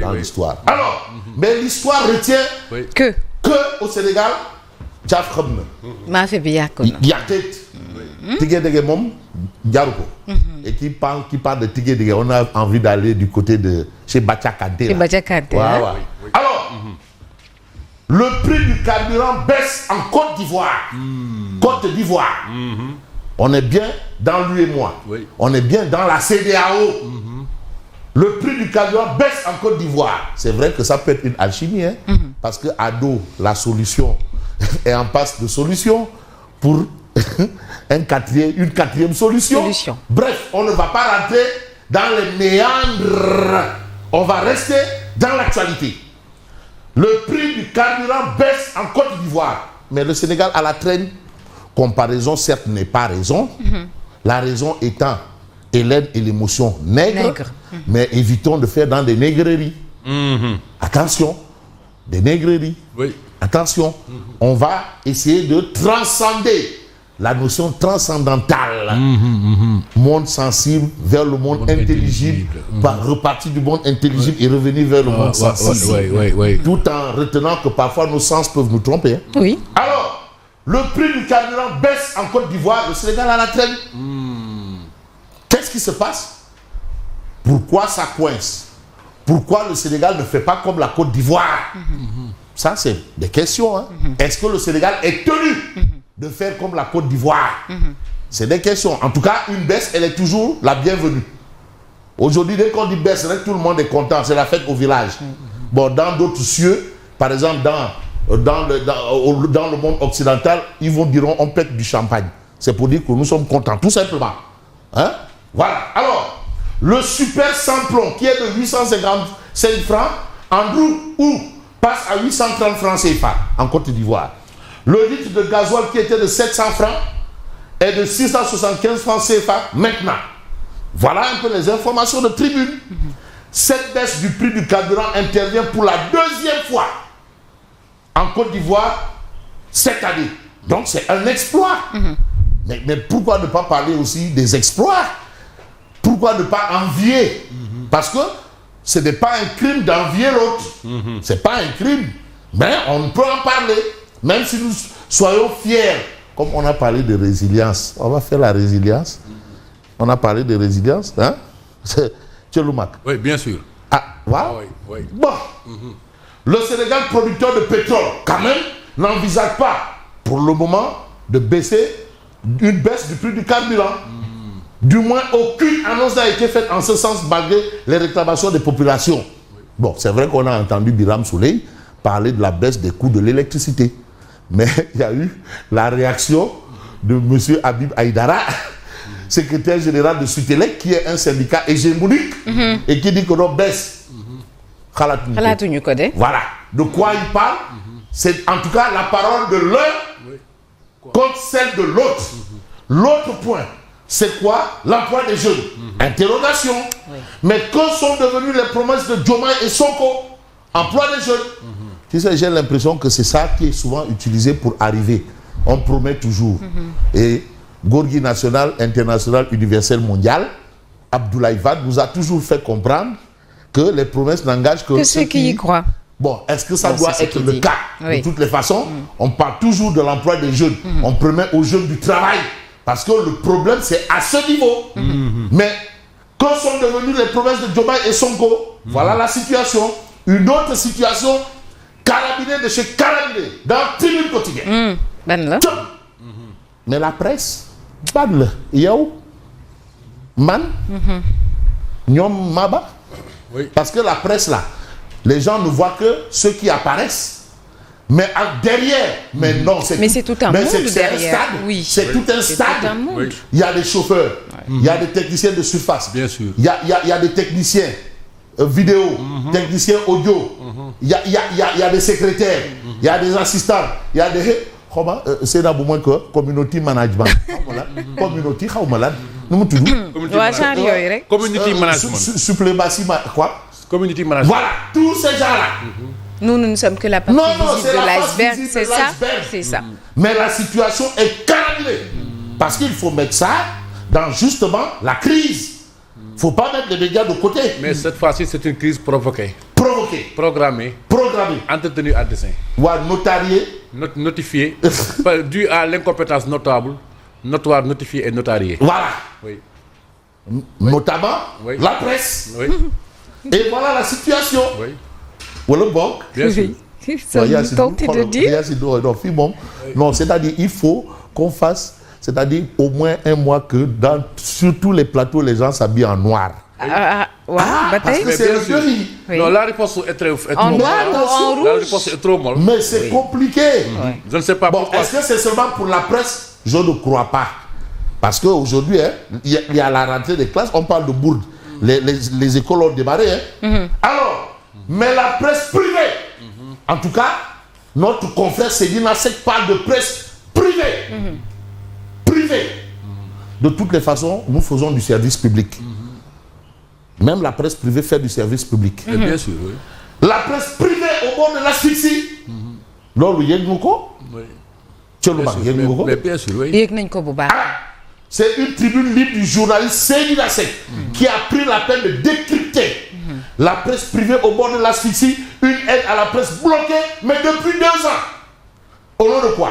dans l'histoire. Alors, mais l'histoire retient que au Sénégal, Tchaf Khemna. maa fi bi yàqu na. Yatet. Tigé Dege Mom, Diarouko. Et qui parle de Tigé Dege, on a envie d'aller du côté de chez Bacha Kanté. Chez Bacha Kanté. Alors, le prix du carburant baisse en Côte d'Ivoire. Côte d'Ivoire. On est bien dans lui et moi. On est bien dans la CEDEAO. Le prix du carburant baisse en Côte d'Ivoire. C'est vrai que ça peut être une alchimie, hein, parce que à dos, la solution est en passe de solution pour une quatrième solution. Bref, on ne va pas rentrer dans les méandres. On va rester dans l'actualité. Le prix du carburant baisse en Côte d'Ivoire. Mais le Sénégal à la traîne. Comparaison, certes, n'est pas raison. La raison étant Hélène et l'émotion nègre. Mais évitons de faire dans des négreries. Attention, des négreries. Attention, on va essayer de transcender la notion transcendantale. Monde sensible vers le monde intelligible. Repartir du monde intelligible et revenir vers le monde sensible. Tout en retenant que parfois nos sens peuvent nous tromper. Oui. Alors, le prix du carburant baisse en Côte d'Ivoire, le Sénégal à la traîne. Qu'est-ce qui se passe? Pourquoi ça coince? Pourquoi le Sénégal ne fait pas comme la Côte d'Ivoire? Ça, c'est des questions. Hein. Est-ce que le Sénégal est tenu de faire comme la Côte d'Ivoire? C'est des questions. En tout cas, une baisse, elle est toujours la bienvenue. Aujourd'hui, dès qu'on dit baisse, tout le monde est content. C'est la fête au village. Bon, dans d'autres cieux, par exemple, dans le monde occidental, ils vont dire on pète du champagne. C'est pour dire que nous sommes contents, tout simplement. Hein? Voilà. Alors, le super samplon qui est de 855 francs en roue passe à 830 francs CFA en Côte d'Ivoire. Le litre de gasoil qui était de 700 francs est de 675 francs CFA maintenant. Voilà un peu les informations de Tribune. Cette baisse du prix du carburant intervient pour la deuxième fois en Côte d'Ivoire cette année. Donc c'est un exploit. Mais pourquoi ne pas parler aussi des exploits? Pourquoi ne pas envier? Parce que ce n'est pas un crime d'envier l'autre. C'est pas un crime. Mais on peut en parler. Même si nous soyons fiers. Comme on a parlé de résilience. On va faire la résilience. On a parlé de résilience. Hein? C'est Tcheloumak. Oui, bien sûr. Ah, voilà. Oui. Bon. Le Sénégal, producteur de pétrole, quand même, n'envisage pas, pour le moment, de baisser une baisse du prix du carburant. Du moins, aucune annonce n'a été faite en ce sens, malgré les réclamations des populations. Bon, c'est vrai qu'on a entendu Biram Souley parler de la baisse des coûts de l'électricité. Mais il y a eu la réaction de M. Habib Aïdara, secrétaire général de Sutelec, qui est un syndicat hégémonique, et qui dit que l'on baisse. Voilà. De quoi il parle? C'est en tout cas la parole de l'un contre celle de l'autre. L'autre point, c'est quoi? L'emploi des jeunes. Interrogation. Mais que sont devenues les promesses de Diomaye et Sonko? Emploi des jeunes. Tu sais, j'ai l'impression que c'est ça qui est souvent utilisé pour arriver. On promet toujours. Et Gorgui national, international, universel, mondial, Abdoulaye Wade nous a toujours fait comprendre que les promesses n'engagent que ceux qui y croient. Bon, est-ce que ça doit être le cas? De toutes les façons, on parle toujours de l'emploi des jeunes. On promet aux jeunes du travail. Parce que le problème, c'est à ce niveau. Mais que sont devenues les promesses de Diomaye et Sonko? Voilà la situation. Une autre situation, Carabiné de chez Carabiné, dans Tribune Quotidienne. Mais la presse, ban Yo, Man, Nyom Maba. Parce que la presse là, les gens ne voient que ceux qui apparaissent. Mais derrière, mais non, c'est tout un monde derrière. C'est tout un stade. Il y a des chauffeurs, il y a des techniciens de surface. Bien sûr. Il y a des techniciens vidéo, techniciens audio. Il y a des secrétaires, il y a des assistants, il y a des... c'est d'abord moins que community management. Community, community management. Supplématie, quoi? Community management. Voilà, tous ces gens-là. Nous ne sommes que la partie visible de l'iceberg, c'est ça? C'est ça. Mais la situation est carabinée. Parce qu'il faut mettre ça dans justement la crise. ne faut pas mettre les médias de côté. Mais cette fois-ci, c'est une crise provoquée. Programmée. Entretenue à dessein. Notariée. Notifiée. Due à l'incompétence notoire, notifiée et notariée. Voilà. Oui. Notamment la presse. Oui. Et voilà la situation. Oui. Voilà bon. Bien sûr. Non, c'est-à-dire il faut qu'on fasse, c'est-à-dire au moins un mois que sur tous les plateaux, les gens s'habillent en noir. Parce que c'est le pays. Non, la réponse est trop en noir ou en rouge. La réponse est trop molle. Mais c'est compliqué. Je ne sais pas pourquoi. Est-ce que c'est seulement pour la presse? Je ne crois pas. Parce qu'aujourd'hui, il y a la rentrée des classes, on parle de bourde. Les écoles ont démarré. Alors, mais la presse privée, en tout cas, notre confrère Sedina Seck parle de presse privée. Privée. De toutes les façons, nous faisons du service public. Même la presse privée fait du service public. Bien sûr, oui. La presse privée au bord de l'asphyxie. Bien sûr, oui. C'est une tribune libre du journaliste Sedina Seck qui a pris la peine de décrypter la presse privée au bord de l'asphyxie, une aide à la presse bloquée, mais depuis 2 ans. Au nom de quoi?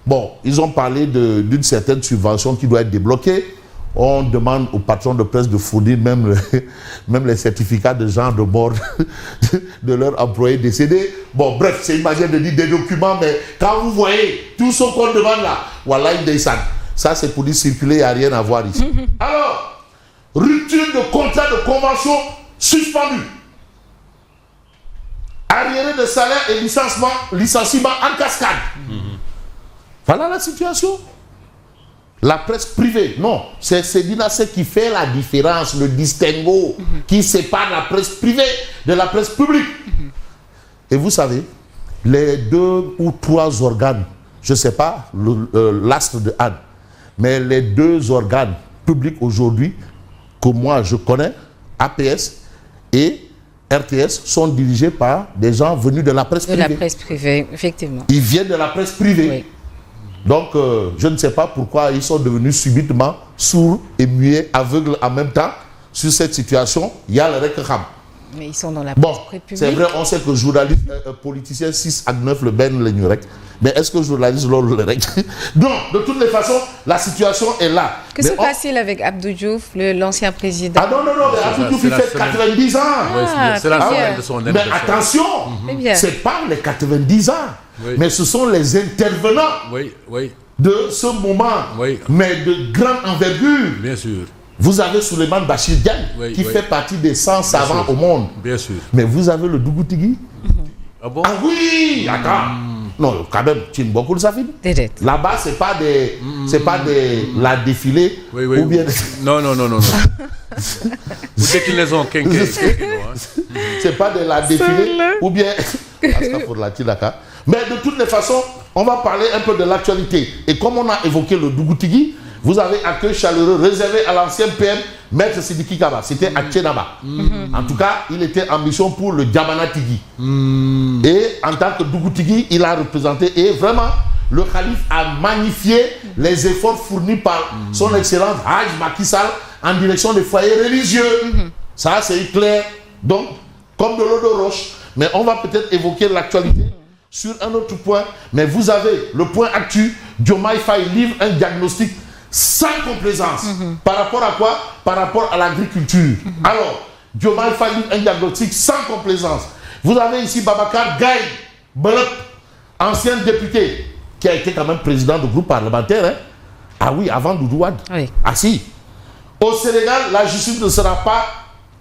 Bon, ils ont parlé d'une certaine subvention qui doit être débloquée. On demande aux patrons de presse de fournir même les certificats de genre de mort de leurs employés décédés. Bon, bref, c'est une manière de dire des documents, mais quand vous voyez tout ce qu'on demande là, voilà une descente. Ça, c'est pour dire circuler, il n'y a rien à voir ici. Alors, rupture de contrat de convention suspendu. Arriéré de salaire et licenciement en cascade. Voilà la situation. La presse privée, non, c'est Sedina Seck qui fait la différence, le distinguo, qui sépare la presse privée de la presse publique. Et vous savez, les 2 ou 3 organes, je ne sais pas l'astre de Anne, mais les 2 organes publics aujourd'hui que moi je connais, APS et RTS, sont dirigés par des gens venus de la presse privée. De la presse privée, effectivement. Ils viennent de la presse privée. Oui. Donc, je ne sais pas pourquoi ils sont devenus subitement sourds et muets, aveugles en même temps. Sur cette situation, il y a le Rekham. Mais ils sont dans la presse publique. C'est vrai, on sait que journaliste, politicien 6 à 9 le ben le Nurek. Mais est-ce que journaliste le Rek? Non, de toutes les façons, la situation est là. Que se passe-t-il avec Abdou Diouf, l'ancien président? Ah non, mais Abdou Diouf, il fait 90 ans. C'est la semaine de son Mais attention, c'est pas les 90 ans. Oui. Mais ce sont les intervenants de ce moment, mais de grande envergure. Bien sûr. Vous avez Souleymane Bachir Diagne, qui fait partie des 100 savants au monde. Bien sûr. Mais vous avez le Dougoutigui. Ah bon? Ah oui, attends. Non, quand même, tu ne beaucoup le savez. Là-bas, c'est pas la défilée. Ou bien... Non. Vous déclinaison c'est pas de la défilée ou bien... Mais de toutes les façons, on va parler un peu de l'actualité. Et comme on a évoqué le Dougoutigui, vous avez accueil chaleureux réservé à l'ancien PM, Maître Sidiki Kaba. C'était à Tchénaba. En tout cas, il était en mission pour le Djamana Tigui. Et en tant que Dougoutigui, il a représenté. Et vraiment, le calife a magnifié les efforts fournis par son excellence Haj Macky Sall en direction des foyers religieux. Ça, c'est clair. Donc, comme de l'eau de roche. Mais on va peut-être évoquer l'actualité sur un autre point. Mais vous avez le point actu. Diomaye Faye livre un diagnostic sans complaisance. Par rapport à quoi? Par rapport à l'agriculture. Alors, Diomaye Faye livre un diagnostic sans complaisance. Vous avez ici Babacar Gaye Belep, ancien député, qui a été quand même président du groupe parlementaire. Hein? Ah oui, avant Doudou Wade. Oui. Ah si. Au Sénégal, la justice ne sera pas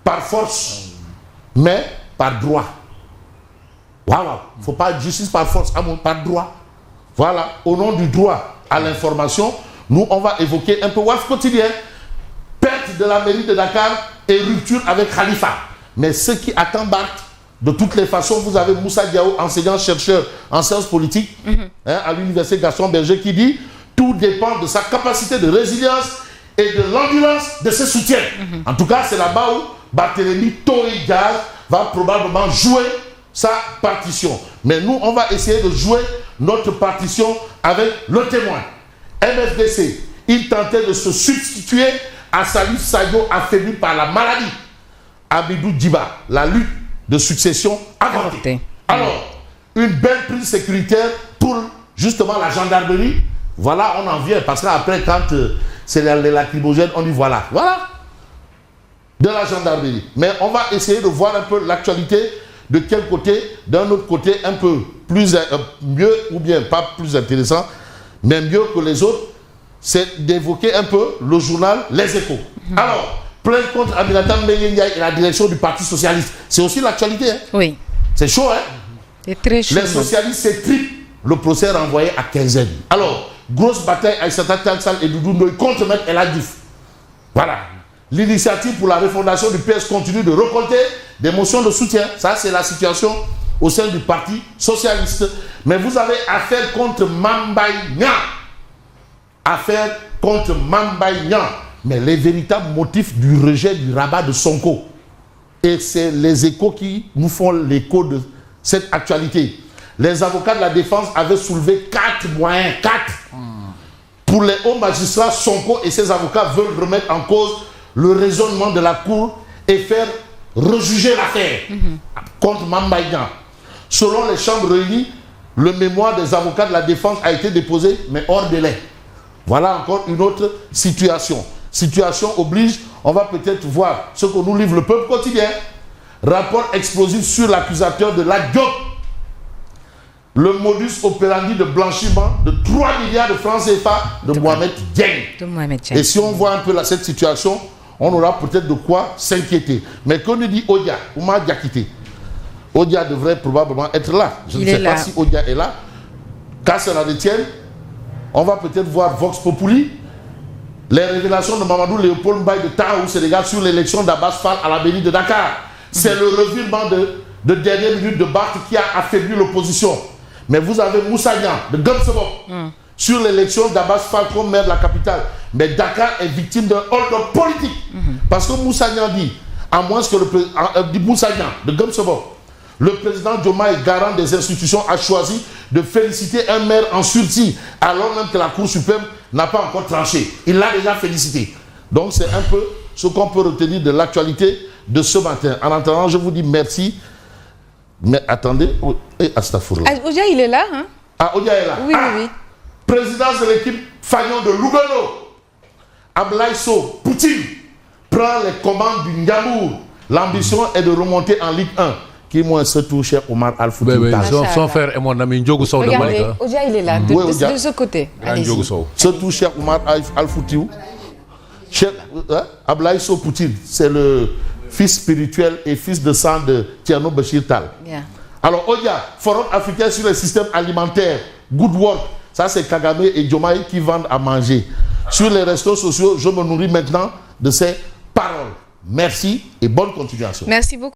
par force, mais par droit. Voilà. Il ne faut pas de justice par force, par droit. Voilà. Au nom du droit à l'information, nous, on va évoquer un peu Walf Quotidien, perte de la mairie de Dakar et rupture avec Khalifa. Mais ce qui attend Barthes, de toutes les façons, vous avez Moussa Diaw, enseignant-chercheur en sciences politiques à l'université Gaston Berger, qui dit « Tout dépend de sa capacité de résilience et de l'endurance de ses soutiens. En tout cas, c'est là-bas où Barthélémy Toye Diaz va probablement jouer sa partition. Mais nous, on va essayer de jouer notre partition avec le témoin. MFDC, il tentait de se substituer Salif Sadio affaibli par la maladie. Abidou Djiba, la lutte de succession avortée. Alors, une belle prise sécuritaire pour justement la gendarmerie. Voilà, on en vient. Parce qu'après, quand c'est les lacrymogènes, on dit voilà. Voilà. De la gendarmerie. Mais on va essayer de voir un peu l'actualité de quel côté, d'un autre côté, un peu plus mieux, ou bien pas plus intéressant, mais mieux que les autres, c'est d'évoquer un peu le journal Les Échos. Alors, plainte contre Aminata Mbengue Ndiaye et la direction du Parti Socialiste. C'est aussi l'actualité. Hein? Oui. C'est chaud, hein? C'est très chaud. Les socialistes s'étripent, le procès renvoyé à quinzaine. Alors, grosse bataille Aïssata Tall Sall et Doudou Ndoye contre Maître El Hadji Diouf. Voilà. L'initiative pour la refondation du PS continue de récolter des motions de soutien. Ça, c'est la situation au sein du Parti Socialiste. Mais vous avez affaire contre Mambay Niang. Affaire contre Mambay Niang. Mais les véritables motifs du rejet du rabat de Sonko. Et c'est les Échos qui nous font l'écho de cette actualité. Les avocats de la défense avaient soulevé 4 moyens. 4. Pour les hauts magistrats, Sonko et ses avocats veulent remettre en cause le raisonnement de la Cour et faire rejuger l'affaire contre Mambay Niang. Selon les chambres réunies, le mémoire des avocats de la défense a été déposé, mais hors délai. Voilà encore une autre situation. Situation oblige, on va peut-être voir ce que nous livre le peuple quotidien. Rapport explosif sur l'accusateur de la Diop. Le modus operandi de blanchiment de 3 milliards de francs CFA de Mohamed Dieng. Et si on voit un peu cette situation, on aura peut-être de quoi s'inquiéter. Mais quand on dit Odia, Oumar Diakité, Odia devrait probablement être là. Je ne sais pas si Odia est là. Qu'à cela ne tienne, on va peut-être voir Vox Populi, les révélations de Mamadou Léopold Mbaye de Tahaou Sénégal sur l'élection d'Abbas Fall à la mairie de Dakar. C'est le revirement de dernière minute de Barth qui a affaibli l'opposition. Mais vous avez Moussa Niang de Gamsebok sur l'élection d'Abbas Fall comme maire de la capitale. Mais Dakar est victime d'un hold-up politique. Parce que Moussa Niang dit, à moins que le président Moussa Niang de Gamsebok, le président Diomaye, garant des institutions, a choisi de féliciter un maire en sursis, alors même que la Cour suprême n'a pas encore tranché. Il l'a déjà félicité. Donc c'est un peu ce qu'on peut retenir de l'actualité de ce matin. En attendant, je vous dis merci. Mais attendez, Astafourla. Odia, il est là, hein? Ah, Odia est là. Oui, oui. Présidence de l'équipe Fagnon de Lugano. Ablaye Sow, Poutine, prend les commandes du Ndiamour. L'ambition est de remonter en Ligue 1. Qui moi se touche Omar Al-Fouti. Son frère et mon ami Ndiogu Sow de Malika. Odia, il est là, de ce côté. Se touche Omar Al-Fouti. Ablaye Sow Poutine, c'est le fils spirituel et fils de sang de Tierno Bachir Tal. Alors, Odia, Forum africain sur le système alimentaire, Good Work, ça c'est Kagame et Diomaye qui vendent à manger. Sur les restos sociaux, je me nourris maintenant de ces paroles. Merci et bonne continuation. Merci beaucoup.